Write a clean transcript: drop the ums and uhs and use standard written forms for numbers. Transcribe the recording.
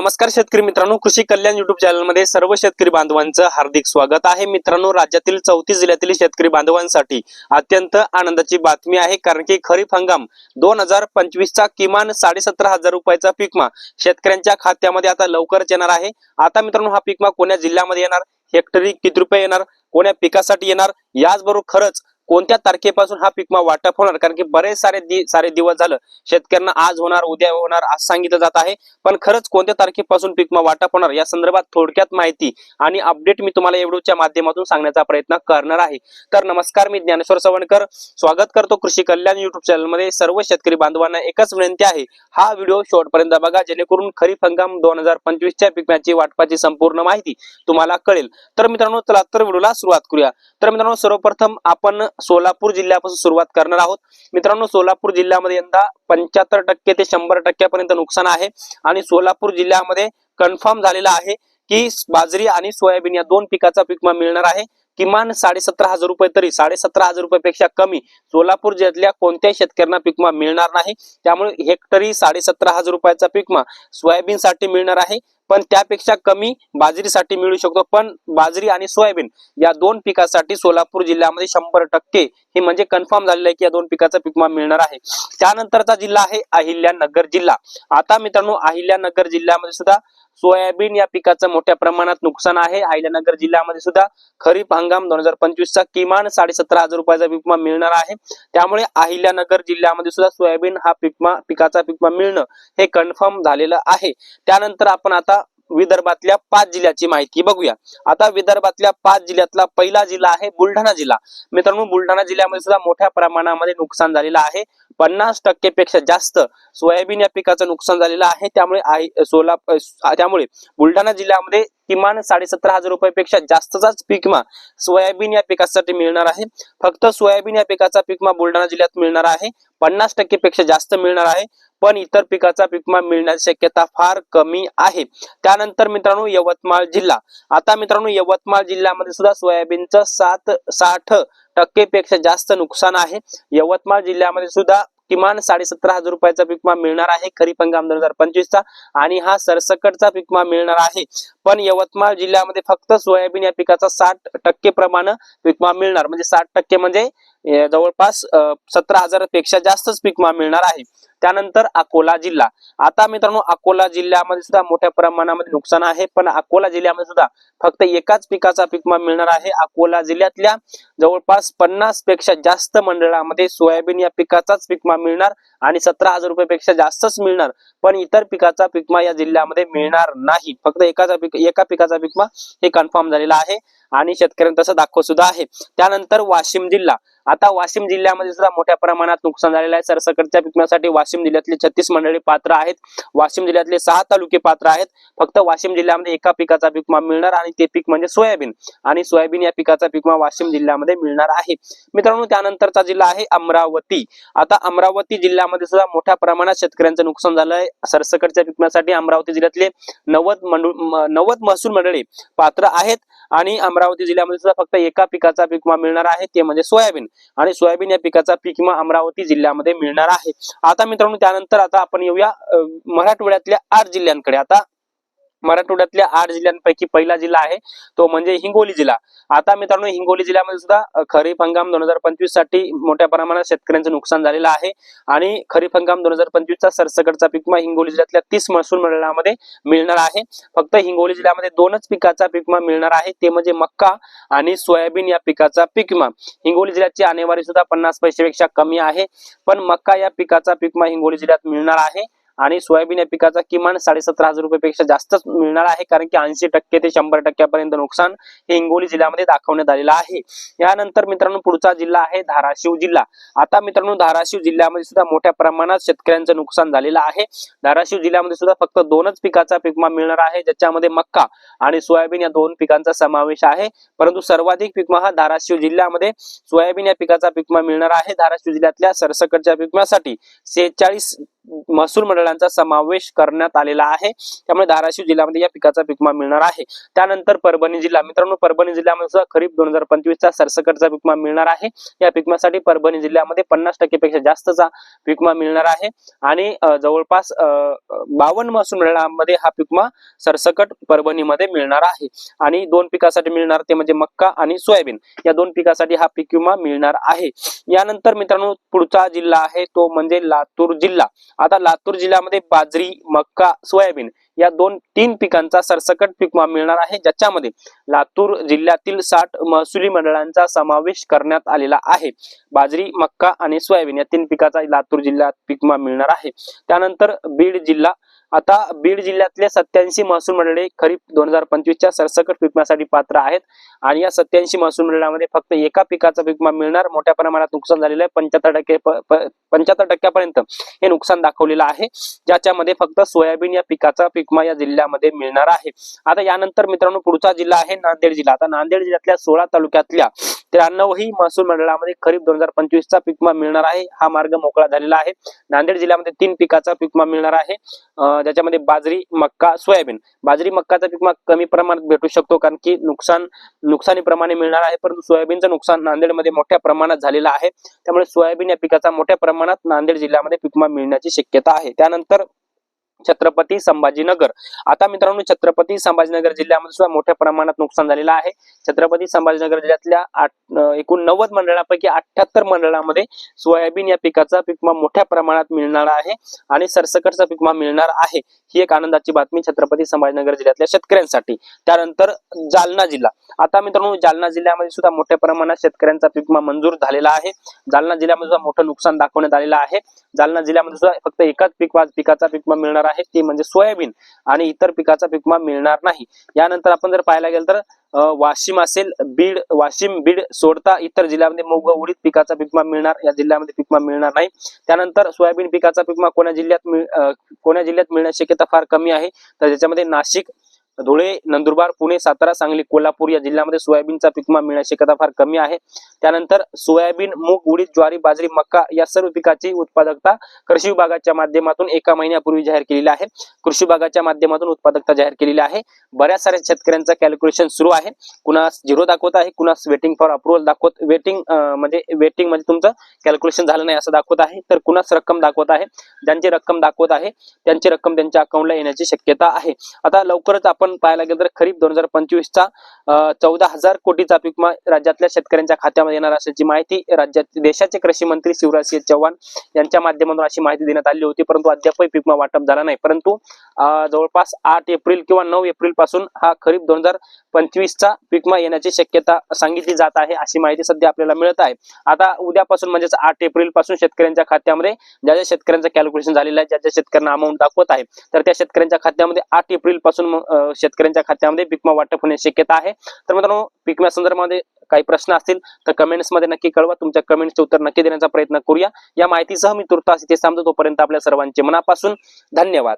नमस्कार शेतकरी मित्रांनो, कृषी कल्याण युट्यूब चॅनल मध्ये सर्व शेतकरी बांधवांचं हार्दिक स्वागत आहे। मित्रांनो, राज्यातील 34 जिल्ह्यातील शेतकरी बांधवांसाठी अत्यंत आनंदाची बातमी आहे, कारण की खरीप हंगाम 2025 चा किमान 17,500 रुपयाचा पीक विमा शेतकऱ्यांच्या खात्यामध्ये आता लवकरच येणार आहे। आता मित्रांनो, हा पीक विमा कोण्या जिल्ह्यामध्ये येणार, हेक्टरी किती रुपये येणार, कोण्या पिकासाठी येणार, याचबरोबर खरंच कोणत्या तारखेपासून हा पीक विमा वाटप होणार, कारण की बरेच सारे दिवस झालं शेतकऱ्यांना आज होणार उद्या होणार असं सांगितलं जात आहे, पण खरंच कोणत्या तारखेपासून पीक विमा वाटप होणार या संदर्भात थोडक्यात माहिती आणि अपडेट मी तुम्हाला या व्हिडिओच्या माध्यमातून सांगण्याचा प्रयत्न करणार आहे। तर नमस्कार, मी ज्ञानेश्वर सवणकर स्वागत करतो कृषी कल्याण युट्यूब चॅनल मध्ये। सर्व शेतकरी बांधवांना एकच विनंती आहे, हा व्हिडिओ शेवटपर्यंत बघा, जेणेकरून खरीप हंगाम 2025 च्या पीक विम्याची वाटपाची संपूर्ण माहिती तुम्हाला कळेल। तर मित्रांनो, चला तर व्हिडिओला सुरुवात करूया। तर मित्रांनो, सर्वप्रथम आपण सोलापूर जिल्ह्यापासून सुरुवात करणार आहोत। मित्रांनो, सोलापूर जिल्ह्यामध्ये यंदा 75% ते 100% पर्यंत नुकसान आहे आणि सोलापूर जिल्ह्यामध्ये कन्फर्म झालेला आहे की बाजरी आणि सोयाबीन या दोन पिकाचा पीक विमा मिळणार आहे। किमान 17,500 रुपये, तरी 17,500 रुपयापेक्षा कमी सोलापूर जिल्ह्यातल्या कोणत्याही शेतकऱ्यांना पीक विमा मिळणार नाही। त्यामुळे हेक्टरी 17,500 रुपयाचा पीक विमा सोयाबीनसाठी मिळणार आहे, पण त्यापेक्षा कमी बाजरीसाठी मिळू शकतो। पण बाजरी आणि सोयाबीन या दोन पिकासाठी सोलापूर जिल्ह्यामध्ये 100% हे म्हणजे कन्फर्म झालेलं आहे की या दोन पिकाचा पीक विमा मिळणार आहे। त्यानंतरचा जिल्हा आहे अहिल्यानगर जिल्हा। आता मित्रांनो, अहिल्यानगर जिल्ह्यामध्ये सुद्धा सोयाबीन या पिकाचं मोठ्या प्रमाणात नुकसान आहे। अहिल्यानगर जिल्ह्यामध्ये सुद्धा खरीप हंगाम 2025 चा किमान 17,500 रुपयाचा पीक विमा मिळणार आहे। त्यामुळे अहिल्यानगर जिल्ह्यामध्ये सुद्धा सोयाबीन हा पिकाचा पीक विमा मिळणं हे कन्फर्म झालेलं आहे। त्यानंतर आपण आता विदर्भातल्या 5 जिल्ह्याची माहिती बघूया। आता विदर्भातल्या 5 जिल्ह्यातला पहिला जिल्हा आहे बुलढाणा जिल्हा। मित्रांनो, बुलढाणा जिल्ह्यामध्ये सुद्धा मोठ्या प्रमाणामध्ये नुकसान झालेलं आहे। 50% पेक्षा जास्त सोयाबीन या पिकाचं नुकसान झालेलं आहे। त्यामुळे बुलढाणा जिल्ह्यामध्ये किमान 17,500 रुपयापेक्षा जास्तचाच पीक विमा सोयाबीन या पिकासाठी मिळणार आहे। फक्त सोयाबीन या पिकाचा पीक विमा बुलढाणा जिल्ह्यात मिळणार आहे, 50% पेक्षा जास्त मिळणार आहे, पण इतर पिकाचा पीक विमा मिळण्याची शक्यता फार कमी आहे। त्यानंतर मित्रांनो, यवतमाळ जिल्हा। आता मित्रांनो, यवतमाळ जिल्ह्यामध्ये सुद्धा सोयाबीनचं 60% पेक्षा जास्त नुकसान आहे। यवतमाळ जिल्ह्यामध्ये सुद्धा किमान 17,500 रुपयाचा पीक विमा मिळणार आहे खरीप हंगाम 2025 चा, आणि हा सरसकटचा पीक विमा मिळणार आहे। पण यवतमाळ जिल्ह्यामध्ये फक्त सोयाबीन या पिकाचा 60% प्रमाणे पीक विमा मिळणार, म्हणजे 60% म्हणजे जवळपास 17,000 पेक्षा जास्तच पीक विमा मिळणार आहे। त्यानंतर अकोला जिल्हा। आता मित्रांनो, अकोला जिल्ह्यामध्ये सुद्धा मोठ्या प्रमाणामध्ये नुकसान आहे, पण अकोला जिल्ह्यामध्ये सुद्धा फक्त एकाच पिकाचा पीक विमा मिळणार आहे। अकोला जिल्ह्यातल्या जवळपास 50 पेक्षा जास्त मंडळामध्ये सोयाबीन या पिकाचाच पीक विमा मिळणार आणि 17,000 रुपयापेक्षा जास्तच मिळणार, पण इतर पिकाचा पीक विमा या जिल्ह्यामध्ये मिळणार नाही। फक्त एका पिकाचा पीक विमा हे कन्फर्म झालेला आहे आणि शेतकऱ्यांना तसं दाखवत सुद्धा आहे। त्यानंतर वाशिम जिल्हा। आता वाशिम जिल्ह्यामध्ये सुद्धा मोठ्या प्रमाणात नुकसान झालेलं आहे। सरसकटच्या पीक विम्यासाठी वाशिम जिल्ह्यातले 36 मंडळी पात्र आहेत। वाशिम जिल्ह्यातले 6 तालुके पात्र आहेत। फक्त वाशिम जिल्ह्यामध्ये एका पिकाचा पीक विमा मिळणार आणि ते पीक म्हणजे सोयाबीन, आणि सोयाबीन या पिकाचा पीक विमा वाशिम जिल्ह्यामध्ये मिळणार आहे। मित्रांनो, त्यानंतरचा जिल्हा आहे अमरावती। आता अमरावती जिल्ह्यामध्ये सुद्धा मोठ्या प्रमाणात शेतकऱ्यांचं नुकसान झालंय। सरसकटच्या पीक विम्यासाठी अमरावती जिल्ह्यातले 90 महसूल मंडळी पात्र आहेत आणि अमरावती जिल्ह्यामध्ये सुद्धा फक्त एका पिकाचा पीक विमा मिळणार आहे, ते म्हणजे सोयाबीन, आणि सोयाबीन या पिकाचा पीक विमा अमरावती जिल्ह्यामध्ये मिळणार आहे। आता मित्रांनो, त्यानंतर आता आपण येऊया मराठवाड्यातल्या 8 जिल्ह्यांकडे। आता मराठवाड्यातल्या 8 जिल्ह्यांपैकी पहिला जिल्हा आहे तो म्हणजे हिंगोली जिल्हा। आता मित्रांनो, हिंगोली जिल्ह्यामध्ये सुद्धा खरीप हंगाम 2025 साठी मोठ्या प्रमाणात शेतकऱ्यांचं नुकसान झालेलं आहे आणि खरीप हंगाम 2025 चा सरसकटचा पीक विमा हिंगोली जिल्ह्यातल्या 30 महसूल मंडळामध्ये मिळणार आहे। फक्त हिंगोली जिल्ह्यामध्ये दोनच पिकाचा पीक विमा मिळणार आहे, ते म्हणजे मक्का आणि सोयाबीन या पिकाचा पीक विमा। हिंगोली जिल्ह्याची आणेवारी सुद्धा 50 पैशापेक्षा कमी आहे, पण मक्का या पिकाचा पीक विमा हिंगोली जिल्ह्यात मिळणार आहे आणि सोयाबीन या पिकाचा किमान 17,500 रुपयापेक्षा जास्तच मिळणार आहे, कारण की 80% ते 100% पर्यंत नुकसान हे हिंगोली जिल्ह्यामध्ये दाखवण्यात आलेलं आहे। यानंतर मित्रांनो, पुढचा जिल्हा आहे धाराशिव जिल्हा। आता मित्रांनो, धाराशिव जिल्ह्यामध्ये सुद्धा मोठ्या प्रमाणात शेतकऱ्यांचं नुकसान झालेलं आहे। धाराशिव जिल्ह्यामध्ये सुद्धा फक्त दोनच पिकाचा पीक विमा मिळणार आहे, ज्याच्यामध्ये मक्का आणि सोयाबीन या दोन पिकांचा समावेश आहे, परंतु सर्वाधिक पीक विमा हा धाराशिव जिल्ह्यामध्ये सोयाबीन या पिकाचा पीक विमा मिळणार आहे। धाराशिव जिल्ह्यातल्या सरसकटच्या पीक विम्यासाठी महसूल मंडळांचा समावेश करण्यात आलेला आहे. त्यामुळे धाराशिव जिल्ह्यामध्ये या पिकाचा पीक विमा मिळणार आहे. त्यानंतर परभणी जिल्हा, मित्रांनो परभणी जिल्ह्यामध्ये सुद्धा खरीप 2025 चा सरसकटचा पीक विमा मिळणार आहे. या पीक विम्यासाठी परभणी जिल्ह्यामध्ये 50% पेक्षा जास्तचा पीक विमा मिळणार आहे आणि जवळपास 52 महसूल मंडळांमध्ये हा पीक विमा सरसकट परभणीमध्ये मिळणार आहे. आणि 2 पिकासाठी मिळणार ते म्हणजे मक्का आणि सोयाबीन, या 2 पिकासाठी हा पीक विमा मिळणार आहे. यानंतर मित्रांनो पुढचा जिल्हा आहे तो म्हणजे लातूर जिल्हा. आता लातूर जिल्ह्यामध्ये बाजरी, मक्का, सोयाबीन या 3 पिकांचा सरसकट पीक विमा मिळणार आहे, ज्याच्यामध्ये लातूर जिल्ह्यातील 60 महसुली मंडळांचा समावेश करण्यात आलेला आहे. बाजरी, मक्का आणि सोयाबीन या 3 पिकाचा लातूर जिल्ह्यात पीक विमा मिळणार आहे. त्यानंतर बीड जिल्हा. आता बीड जिल्ह्यातले 87 महसूल मंडळे खरीप 2025 च्या सरसकट पीक विम्यासाठी पात्र आहेत आणि या 87 महसूल मंडळामध्ये फक्त एका पिकाचा पीक विमा मिळणार. मोठ्या प्रमाणात नुकसान झालेलं आहे, 75% हे नुकसान दाखवलेलं आहे, ज्याच्यामध्ये फक्त सोयाबीन या पिकाचा पीक विमा या जिल्ह्यामध्ये मिळणार आहे. आता यानंतर मित्रांनो पुढचा जिल्हा आहे नांदेड जिल्हा. आता नांदेड जिल्ह्यातल्या 16 तालुक्यातल्या 93 महसूल मंडळामध्ये खरीप 2025 चा पीक विमा मिळणार आहे. हा मार्ग मोकळा झालेला आहे. नांदेड जिल्ह्यामध्ये 3 पिकाचा पीक विमा मिळणार आहे, ज्याच्यामध्ये बाजरी, मक्का, सोयाबीन. बाजरी, मक्काचा पीक विमा कमी प्रमाणात भेटू शकतो कारण की नुकसानीप्रमाणे मिळणार आहे, परंतु सोयाबीनचं नुकसान नांदेडमध्ये मोठ्या प्रमाणात झालेलं आहे. त्यामुळे सोयाबीन या पिकाचा मोठ्या प्रमाणात नांदेड जिल्ह्यामध्ये पीक विमा मिळण्याची शक्यता आहे. त्यानंतर छत्रपती संभाजीनगर. आता मित्रांनो छत्रपती संभाजीनगर जिल्ह्यामध्ये सुद्धा मोठ्या प्रमाणात नुकसान झालेलं आहे. छत्रपती संभाजीनगर जिल्ह्यातल्या एकूण 90 मंडळांपैकी 78 मंडळांमध्ये सोयाबीन या पिकाचा पीक विमा मोठ्या प्रमाणात मिळणार आहे आणि सरसकटचा पीक विमा मिळणार आहे. ही एक आनंदाची बातमी छत्रपती संभाजीनगर जिल्ह्यातल्या शेतकऱ्यांसाठी. त्यानंतर जालना जिल्हा. आता मित्रांनो जालना जिल्ह्यामध्ये सुद्धा मोठ्या प्रमाणात शेतकऱ्यांचा पीक विमा मंजूर झालेला आहे. जालना जिल्ह्यामध्ये सुद्धा मोठं नुकसान दाखवण्यात आलेलं आहे. जालना जिल्ह्यामध्ये सुद्धा फक्त एकाच पिकाचा पीक विमा मिळणार आहे, ते म्हणजे सोयाबीन, आणि इतर पिकाचा पीक विमा मिळणार नाही. यानंतर आपण जर पाहायला गेलं तर वाशिम असेल, वाशिम, बीड सोडता इतर जिल्ह्यामध्ये मूग व उडीद पिकाचा पीक विमा मिळणार, या जिल्ह्यामध्ये पीक विमा मिळणार नाही. त्यानंतर सोयाबीन पिकाचा पीक विमा कोण्या जिल्ह्यात मिळण्याची शक्यता फार कमी आहे, तर त्याच्यामध्ये नाशिक, धुळे, नंदुरबार, पुणे, सातारा, सांगली, कोल्हापूर या जिल्ह्यामध्ये सोयाबीनचा पीक विमा मिळण्याची शक्यता फार कमी आहे. त्यानंतर सोयाबीन, मूग, उडीद, ज्वारी, बाजरी, मक्का या सर्व पिकाची उत्पादकता कृषी विभागाच्या माध्यमातून 1 महिन्यापूर्वी जाहीर केलेली आहे. कृषी विभागाच्या माध्यमातून उत्पादकता जाहीर केलेली आहे. बऱ्याच साऱ्या शेतकऱ्यांचा कॅल्क्युलेशन सुरू आहे. कुणास 0 दाखवत आहे, कुणास वेटिंग फॉर अप्रुव्हल वेटिंग म्हणजे तुमचं कॅल्क्युलेशन झालं नाही असं दाखवत आहे, तर कुणास रक्कम दाखवत आहे. ज्यांची रक्कम दाखवत आहे त्यांची रक्कम त्यांच्या अकाउंटला येण्याची शक्यता आहे. आता लवकरच आपण पाहायला गेलं तर खरीप 2025 चा 14,000 कोटीचा पीक विमा राज्यातल्या शेतकऱ्यांच्या खात्यामध्ये येणार असल्याची माहिती देशाचे कृषी मंत्री शिवराज सिंह चौहान यांच्या माध्यमातून अशी माहिती देण्यात आली होती, परंतु अद्यापही पीक विमा वाटप झाला नाही. परंतु जवळपास 8 एप्रिल किंवा 9 एप्रिल पासून हा खरीप 2025 चा पीक विमा येण्याची शक्यता सांगितली जात आहे, अशी माहिती सध्या आपल्याला मिळत आहे. आता उद्यापासून म्हणजेच 8 एप्रिल पासून शेतकऱ्यांच्या खात्यामध्ये ज्या शेतकऱ्यांचं कॅल्क्युलेशन झालेलं आहे, ज्या शेतकऱ्यांना अमाऊंट दाखवत आहे, तर त्या शेतकऱ्यांच्या खात्यामध्ये 8 एप्रिल पासून शेतकऱ्यांच्या खात्यामध्ये पीक विमा वाटप होण्याची शक्यता आहे. तर मित्रांनो पीक विमा संदर्भामध्ये काही प्रश्न असतील तर कमेंट्स मध्ये नक्की कळवा. तुमच्या कमेंट्सचे उत्तर नक्की देण्याचा प्रयत्न करूया. या माहितीसह मी तुर्तास इथे थांबतो. तोपर्यंत आपल्या सर्वांचे मनापासून धन्यवाद.